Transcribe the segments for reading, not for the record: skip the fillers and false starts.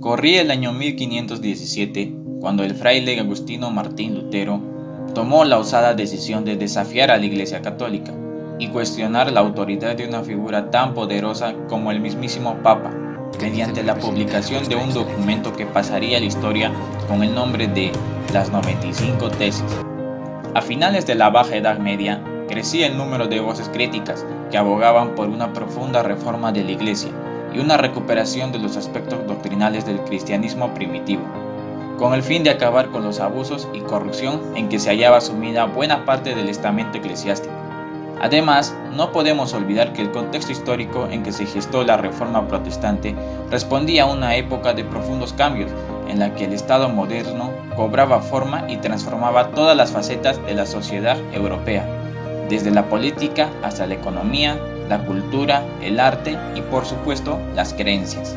Corría el año 1517 cuando el fraile agustino Martín Lutero tomó la osada decisión de desafiar a la Iglesia Católica y cuestionar la autoridad de una figura tan poderosa como el mismísimo Papa, mediante la publicación de un documento que pasaría a la historia con el nombre de las 95 Tesis. A finales de la Baja Edad Media, crecía el número de voces críticas que abogaban por una profunda reforma de la Iglesia y una recuperación de los aspectos doctrinales del cristianismo primitivo, con el fin de acabar con los abusos y corrupción en que se hallaba sumida buena parte del estamento eclesiástico. Además, no podemos olvidar que el contexto histórico en que se gestó la Reforma Protestante respondía a una época de profundos cambios, en la que el Estado moderno cobraba forma y transformaba todas las facetas de la sociedad europea, desde la política hasta la economía, la cultura, el arte y, por supuesto, las creencias.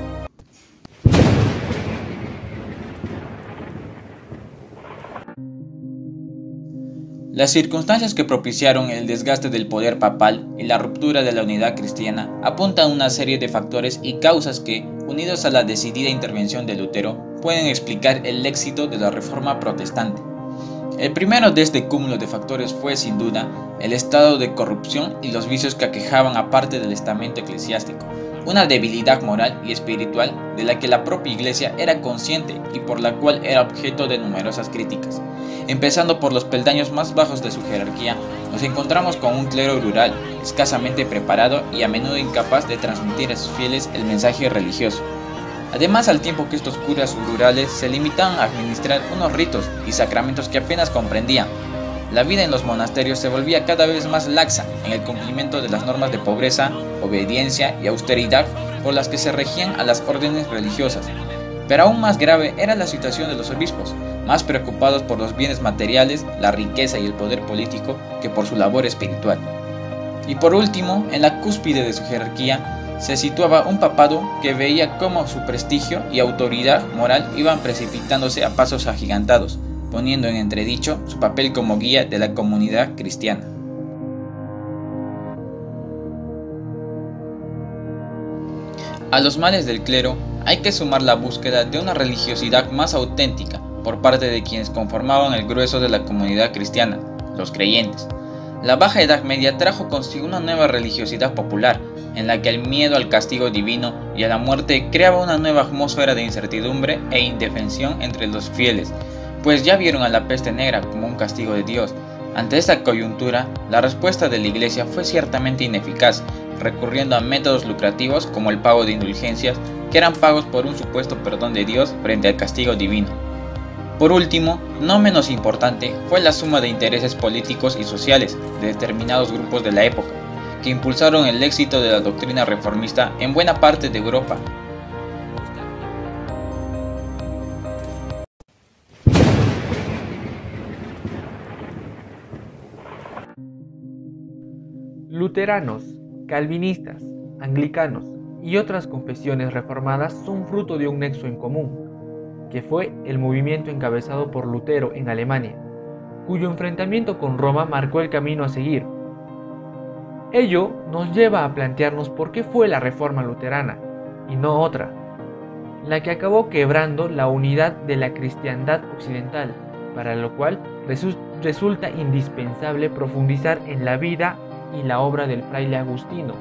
Las circunstancias que propiciaron el desgaste del poder papal y la ruptura de la unidad cristiana apuntan a una serie de factores y causas que, unidos a la decidida intervención de Lutero, pueden explicar el éxito de la Reforma Protestante. El primero de este cúmulo de factores fue, sin duda, el estado de corrupción y los vicios que aquejaban a parte del estamento eclesiástico, una debilidad moral y espiritual de la que la propia Iglesia era consciente y por la cual era objeto de numerosas críticas. Empezando por los peldaños más bajos de su jerarquía, nos encontramos con un clero rural, escasamente preparado y a menudo incapaz de transmitir a sus fieles el mensaje religioso. Además, al tiempo que estos curas rurales se limitaban a administrar unos ritos y sacramentos que apenas comprendían, la vida en los monasterios se volvía cada vez más laxa en el cumplimiento de las normas de pobreza, obediencia y austeridad por las que se regían a las órdenes religiosas. Pero aún más grave era la situación de los obispos, más preocupados por los bienes materiales, la riqueza y el poder político que por su labor espiritual. Y por último, en la cúspide de su jerarquía, se situaba un papado que veía cómo su prestigio y autoridad moral iban precipitándose a pasos agigantados, poniendo en entredicho su papel como guía de la comunidad cristiana. A los males del clero hay que sumar la búsqueda de una religiosidad más auténtica por parte de quienes conformaban el grueso de la comunidad cristiana, los creyentes. La Baja Edad Media trajo consigo una nueva religiosidad popular, en la que el miedo al castigo divino y a la muerte creaba una nueva atmósfera de incertidumbre e indefensión entre los fieles, pues ya vieron a la peste negra como un castigo de Dios. Ante esta coyuntura, la respuesta de la Iglesia fue ciertamente ineficaz, recurriendo a métodos lucrativos como el pago de indulgencias, que eran pagos por un supuesto perdón de Dios frente al castigo divino. Por último, no menos importante, fue la suma de intereses políticos y sociales de determinados grupos de la época, que impulsaron el éxito de la doctrina reformista en buena parte de Europa. Luteranos, calvinistas, anglicanos y otras confesiones reformadas son fruto de un nexo en común, que fue el movimiento encabezado por Lutero en Alemania, cuyo enfrentamiento con Roma marcó el camino a seguir. Ello nos lleva a plantearnos por qué fue la Reforma luterana, y no otra, la que acabó quebrando la unidad de la cristiandad occidental, para lo cual resulta indispensable profundizar en la vida y la obra del fraile agustino,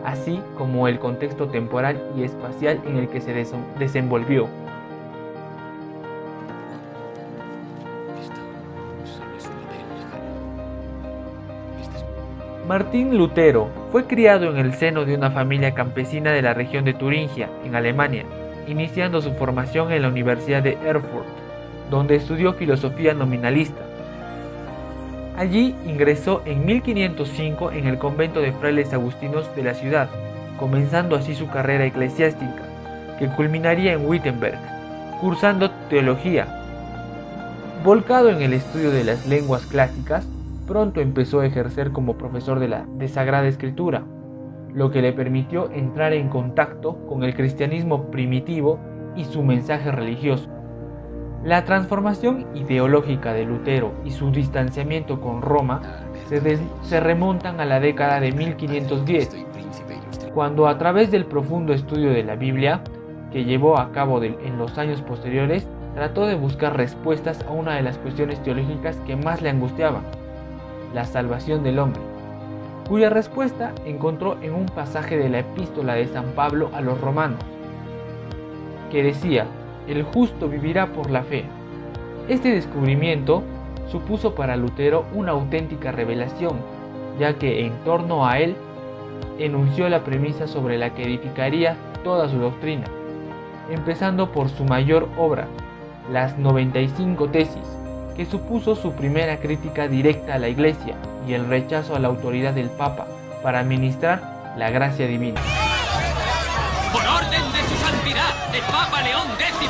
así como el contexto temporal y espacial en el que se desenvolvió. Martín Lutero fue criado en el seno de una familia campesina de la región de Turingia, en Alemania, iniciando su formación en la Universidad de Erfurt, donde estudió filosofía nominalista. Allí ingresó en 1505 en el convento de frailes agustinos de la ciudad, comenzando así su carrera eclesiástica, que culminaría en Wittenberg, cursando teología. Volcado en el estudio de las lenguas clásicas, pronto empezó a ejercer como profesor de Sagrada Escritura, lo que le permitió entrar en contacto con el cristianismo primitivo y su mensaje religioso. La transformación ideológica de Lutero y su distanciamiento con Roma se remontan a la década de 1510, cuando a través del profundo estudio de la Biblia, que llevó a cabo en los años posteriores, trató de buscar respuestas a una de las cuestiones teológicas que más le angustiaban: la salvación del hombre, cuya respuesta encontró en un pasaje de la epístola de San Pablo a los romanos, que decía: el justo vivirá por la fe. Este descubrimiento supuso para Lutero una auténtica revelación, ya que en torno a él enunció la premisa sobre la que edificaría toda su doctrina, empezando por su mayor obra, las 95 tesis, que supuso su primera crítica directa a la Iglesia y el rechazo a la autoridad del Papa para administrar la gracia divina. Por orden de su santidad, el Papa León X,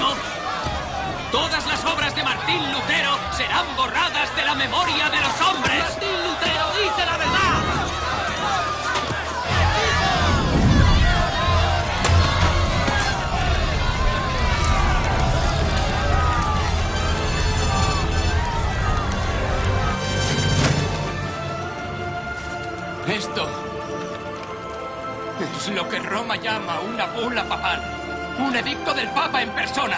todas las obras de Martín Lutero serán borradas de la memoria de los hombres. Martín Lutero dice la verdad. Esto es lo que Roma llama una bula papal, un edicto del Papa en persona.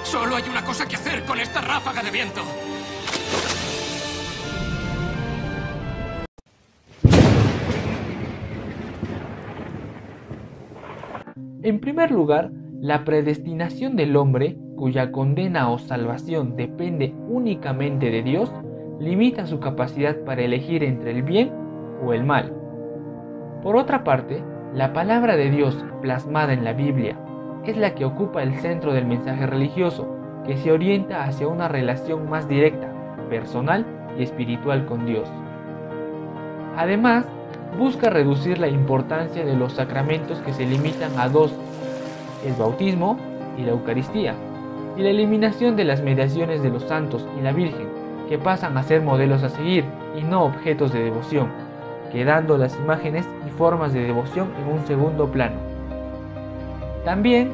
Solo hay una cosa que hacer con esta ráfaga de viento. En primer lugar, la predestinación del hombre, cuya condena o salvación depende únicamente de Dios, limita su capacidad para elegir entre el bien o el mal. Por otra parte, la palabra de Dios plasmada en la Biblia es la que ocupa el centro del mensaje religioso, que se orienta hacia una relación más directa, personal y espiritual con Dios. Además, busca reducir la importancia de los sacramentos que se limitan a dos: el bautismo y la Eucaristía, y la eliminación de las mediaciones de los santos y la Virgen, que pasan a ser modelos a seguir y no objetos de devoción, quedando las imágenes y formas de devoción en un segundo plano. También,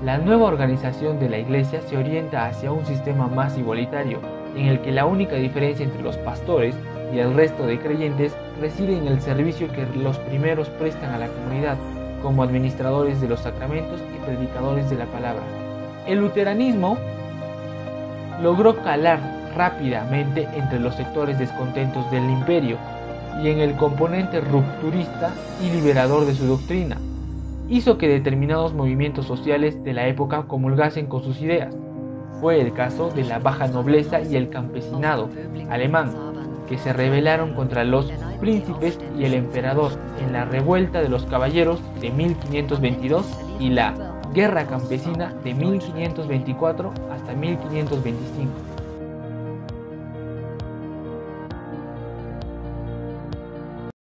la nueva organización de la Iglesia se orienta hacia un sistema más igualitario, en el que la única diferencia entre los pastores y el resto de creyentes reside en el servicio que los primeros prestan a la comunidad, como administradores de los sacramentos y predicadores de la palabra. El luteranismo logró calar rápidamente entre los sectores descontentos del imperio y en el componente rupturista y liberador de su doctrina. Hizo que determinados movimientos sociales de la época comulgasen con sus ideas. Fue el caso de la baja nobleza y el campesinado alemán, que se rebelaron contra los príncipes y el emperador en la revuelta de los caballeros de 1522 y la guerra campesina de 1524 hasta 1525.